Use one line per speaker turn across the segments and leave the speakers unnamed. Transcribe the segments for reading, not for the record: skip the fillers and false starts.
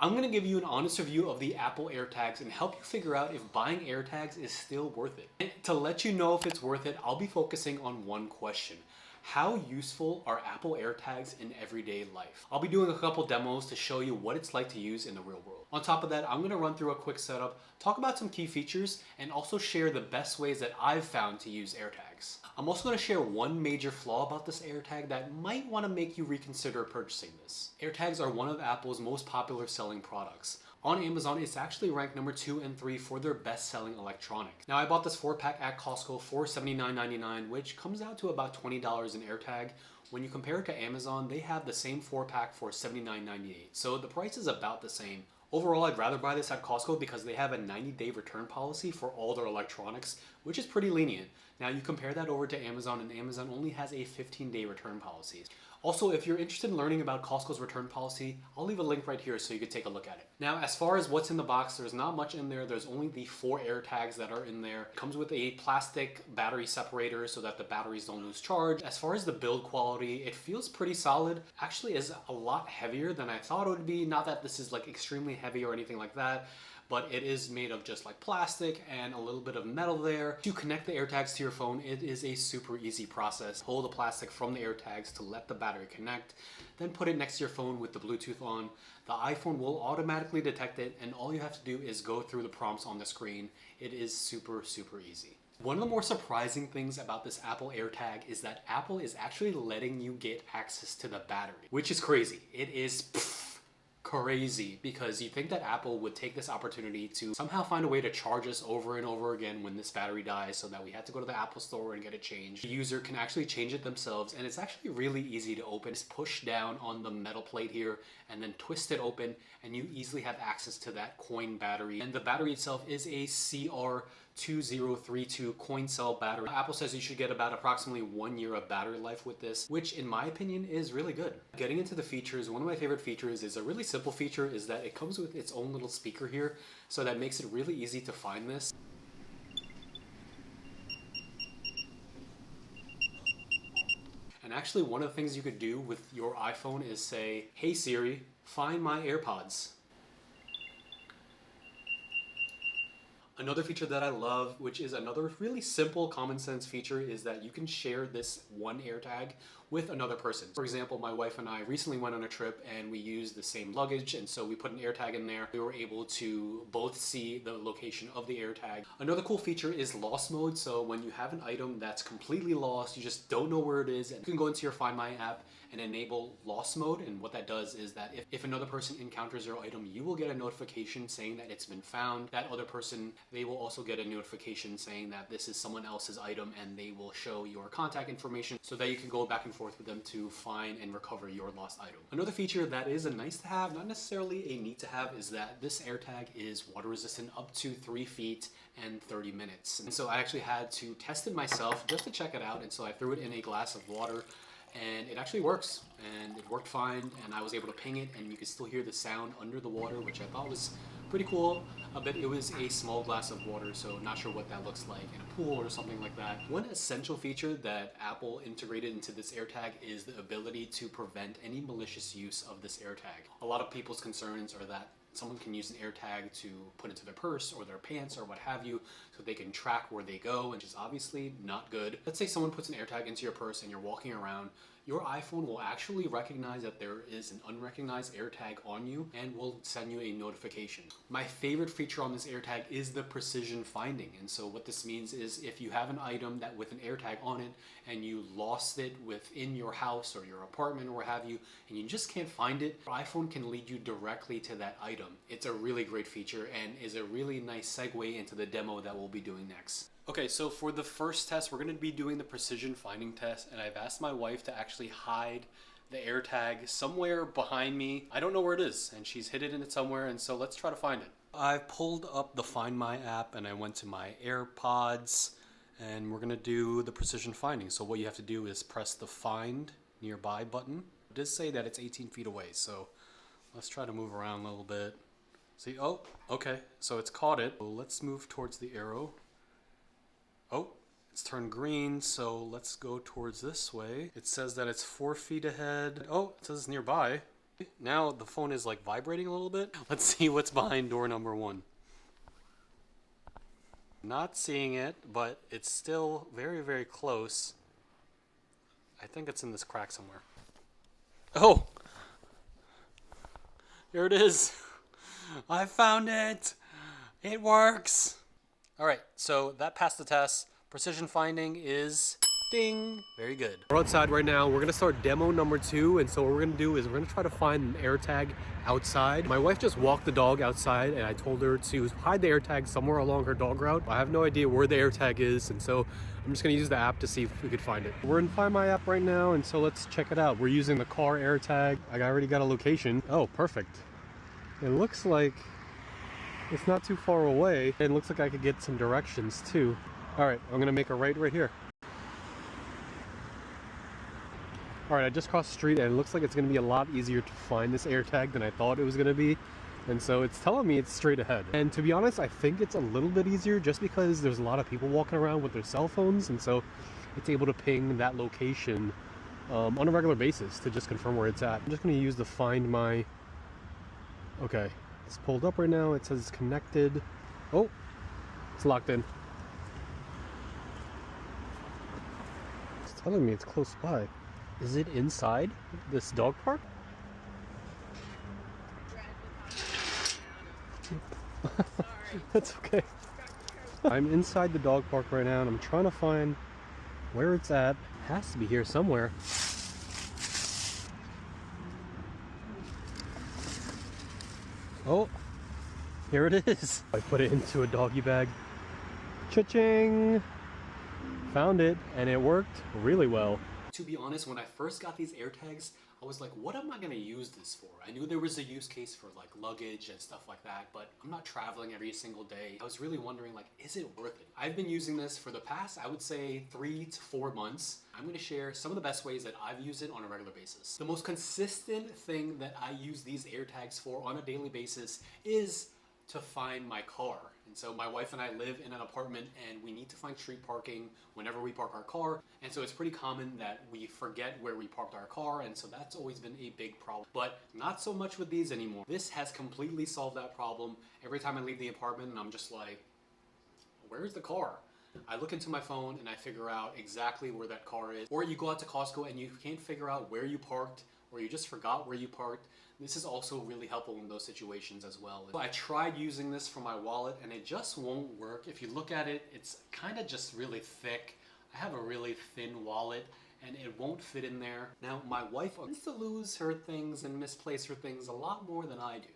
I'm gonna give you an honest review of the Apple AirTags and help you figure out if buying AirTags is still worth it. And to let you know if it's worth it, I'll be focusing on one question. How useful are Apple AirTags in everyday life? I'll be doing a couple demos to show you what it's like to use in the real world. On top of that, I'm gonna run through a quick setup, talk about some key features, and also share the best ways that I've found to use AirTags. I'm also gonna share one major flaw about this AirTag that might wanna make you reconsider purchasing this. AirTags are one of Apple's most popular selling products. On Amazon, it's actually ranked number 2 and 3 for their best-selling electronics. Now, I bought this 4-pack at Costco for $79.99, which comes out to about $20 in AirTag. When you compare it to Amazon, they have the same 4-pack for $79.98, so the price is about the same. Overall, I'd rather buy this at Costco because they have a 90-day return policy for all their electronics, which is pretty lenient. Now, you compare that over to Amazon, and Amazon only has a 15-day return policy. Also, if you're interested in learning about Costco's return policy, I'll leave a link right here so you can take a look at it. Now, as far as what's in the box, there's not much in there. There's only the 4 AirTags that are in there. It comes with a plastic battery separator so that the batteries don't lose charge. As far as the build quality, it feels pretty solid. Actually, is a lot heavier than I thought it would be. Not that this is like extremely heavy or anything like that, but it is made of just like plastic and a little bit of metal there. To connect the AirTags to your phone, it is a super easy process. Pull the plastic from the AirTags to let the battery connect, then put it next to your phone with the Bluetooth on. The iPhone will automatically detect it, and all you have to do is go through the prompts on the screen. It is super easy. One of the more surprising things about this Apple AirTag is that Apple is actually letting you get access to the battery, which is crazy. It is crazy, because you think that Apple would take this opportunity to somehow find a way to charge us over and over again when this battery dies, so that we had to go to the Apple store and get it changed. The user can actually change it themselves, and it's actually really easy to open. Just push down on the metal plate here and then twist it open, and you easily have access to that coin battery. And the battery itself is a CR2032 coin cell battery. Apple says you should get about approximately 1 year of battery life with this, which in my opinion is really good. Getting into the features, one of my favorite features is a really simple feature is that it comes with its own little speaker here, so that makes it really easy to find this. And actually, one of the things you could do with your iPhone is say, "Hey Siri, find my AirPods." Another feature that I love, which is another really simple common sense feature, is that you can share this one AirTag with another person. For example, my wife and I recently went on a trip and we used the same luggage, and so we put an AirTag in there. We were able to both see the location of the AirTag. Another cool feature is lost mode. So when you have an item that's completely lost, you just don't know where it is, and you can go into your Find My app and enable lost mode. And what that does is that if another person encounters your item, you will get a notification saying that it's been found. That other person, they will also get a notification saying that this is someone else's item, and they will show your contact information so that you can go back and forth with them to find and recover your lost item. Another feature that is a nice to have, not necessarily a need to have, is that this AirTag is water resistant up to 3 feet and 30 minutes. And so I actually had to test it myself just to check it out, and so I threw it in a glass of water, and it actually works, and it worked fine, and I was able to ping it, and you could still hear the sound under the water, which I thought was pretty cool. But it was a small glass of water, so not sure what that looks like in a pool or something like that. One essential feature that Apple integrated into this AirTag is the ability to prevent any malicious use of this AirTag. A lot of people's concerns are that someone can use an AirTag to put into their purse or their pants or what have you, so they can track where they go, which is obviously not good. Let's say someone puts an AirTag into your purse and you're walking around, your iPhone will actually recognize that there is an unrecognized AirTag on you and will send you a notification. My favorite feature on this AirTag is the precision finding. And so what this means is if you have an item that with an AirTag on it and you lost it within your house or your apartment or what have you, and you just can't find it, your iPhone can lead you directly to that item. It's a really great feature and is a really nice segue into the demo that we'll be doing next. Okay, so for the first test, we're going to be doing the precision finding test, and I've asked my wife to actually hide the AirTag somewhere behind me. I don't know where it is, and she's hidden it somewhere, and so let's try to find it. I pulled up the Find My app, and I went to my AirPods, and we're going to do the precision finding. So what you have to do is press the Find Nearby button. It does say that it's 18 feet away, so let's try to move around a little bit. See, oh, okay, so it's caught it. So let's move towards the arrow. Oh, it's turned green, so let's go towards this way. It says that it's 4 feet ahead. Oh, it says it's nearby. Now the phone is like vibrating a little bit. Let's see what's behind door number 1. Not seeing it, but it's still very, very close. I think it's in this crack somewhere. Oh! Here it is. I found it. It works. All right, so that passed the test. Precision finding is ding. Very good. We're outside right now. We're gonna start demo number 2. And so what we're gonna do is we're gonna try to find an AirTag outside. My wife just walked the dog outside and I told her to hide the AirTag somewhere along her dog route. I have no idea where the AirTag is. And so I'm just gonna use the app to see if we could find it. We're in Find My app right now. And so let's check it out. We're using the car AirTag. I already got a location. Oh, perfect. It looks like it's not too far away. It looks like I could get some directions too. All right, I'm gonna make a right here. All right, I just crossed the street and it looks like it's gonna be a lot easier to find this AirTag than I thought it was gonna be. And so it's telling me it's straight ahead. And to be honest, I think it's a little bit easier just because there's a lot of people walking around with their cell phones. And so it's able to ping that location on a regular basis to just confirm where it's at. I'm just gonna use the Find My. Okay, it's pulled up right now. It says it's connected. Oh, it's locked in. It's telling me it's close by. Is it inside this dog park? That's okay. I'm inside the dog park right now and I'm trying to find where it's at. It has to be here somewhere. Oh, here it is. I put it into a doggy bag. Cha-ching! Found it, and it worked really well. To be honest, when I first got these AirTags, I was like, what am I gonna use this for? I knew there was a use case for like luggage and stuff like that, but I'm not traveling every single day. I was really wondering, like, is it worth it? I've been using this for the past, I would say 3 to 4 months. I'm gonna share some of the best ways that I've used it on a regular basis. The most consistent thing that I use these AirTags for on a daily basis is to find my car. And so my wife and I live in an apartment and we need to find street parking whenever we park our car. And so it's pretty common that we forget where we parked our car. And so that's always been a big problem, but not so much with these anymore. This has completely solved that problem. Every time I leave the apartment and I'm just like, where's the car? I look into my phone and I figure out exactly where that car is. Or you go out to Costco and you can't figure out where you parked, or you just forgot where you parked. This is also really helpful in those situations as well. I tried using this for my wallet and it just won't work. If you look at it, it's kind of just really thick. I have a really thin wallet and it won't fit in there. Now, my wife tends to lose her things and misplace her things a lot more than I do.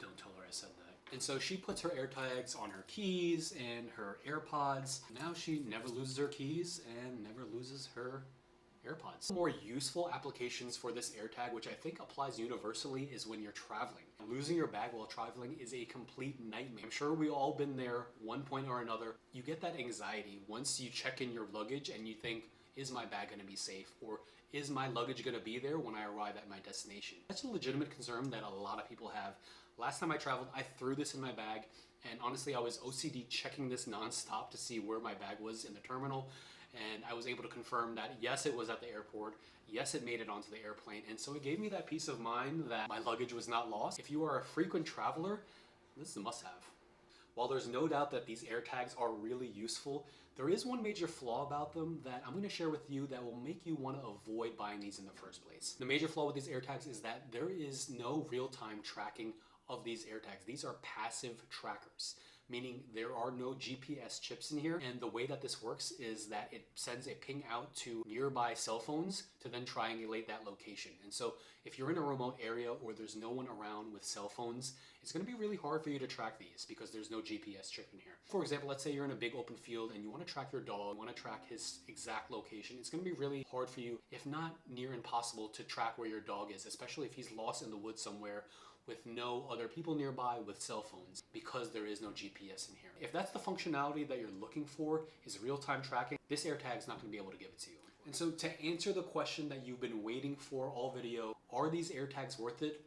Don't tell her I said that. And so she puts her AirTags on her keys and her AirPods. Now she never loses her keys and never loses her AirPods. More useful applications for this AirTag, which I think applies universally, is when you're traveling. Losing your bag while traveling is a complete nightmare. I'm sure we all been there one point or another. You get that anxiety once you check in your luggage and you think, is my bag gonna be safe? Or is my luggage gonna be there when I arrive at my destination? That's a legitimate concern that a lot of people have. Last time I traveled, I threw this in my bag, and honestly, I was OCD checking this nonstop to see where my bag was in the terminal. And I was able to confirm that yes, it was at the airport, yes, it made it onto the airplane, and so it gave me that peace of mind that my luggage was not lost. If you are a frequent traveler, this is a must-have. While there's no doubt that these AirTags are really useful, there is one major flaw about them that I'm going to share with you that will make you want to avoid buying these in the first place. The major flaw with these AirTags is that there is no real-time tracking of these AirTags. These are passive trackers, meaning there are no GPS chips in here. And the way that this works is that it sends a ping out to nearby cell phones to then triangulate that location. And so if you're in a remote area or there's no one around with cell phones, it's gonna be really hard for you to track these because there's no GPS chip in here. For example, let's say you're in a big open field and you wanna track your dog, you wanna track his exact location. It's gonna be really hard for you, if not near impossible, to track where your dog is, especially if he's lost in the woods somewhere with no other people nearby with cell phones, because there is no GPS in here. If that's the functionality that you're looking for, is real-time tracking, this AirTag is not going to be able to give it to you. And so to answer the question that you've been waiting for all video, are these AirTags worth it?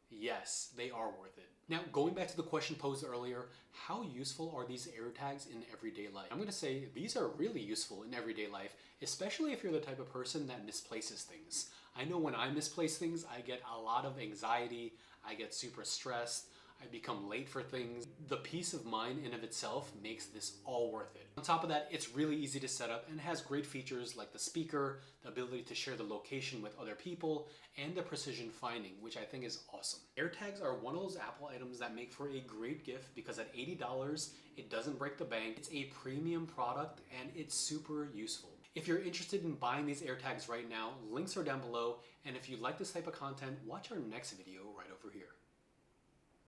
Yes, they are worth it. Now, going back to the question posed earlier, how useful are these AirTags in everyday life? I'm going to say these are really useful in everyday life, especially if you're the type of person that misplaces things. I know when I misplace things, I get a lot of anxiety, I get super stressed, I become late for things. The peace of mind in of itself makes this all worth it. On top of that, it's really easy to set up and has great features like the speaker, the ability to share the location with other people, and the precision finding, which I think is awesome. AirTags are one of those Apple items that make for a great gift because at $80, it doesn't break the bank. It's a premium product and it's super useful. If you're interested in buying these AirTags right now, links are down below. And if you like this type of content, watch our next video right over here.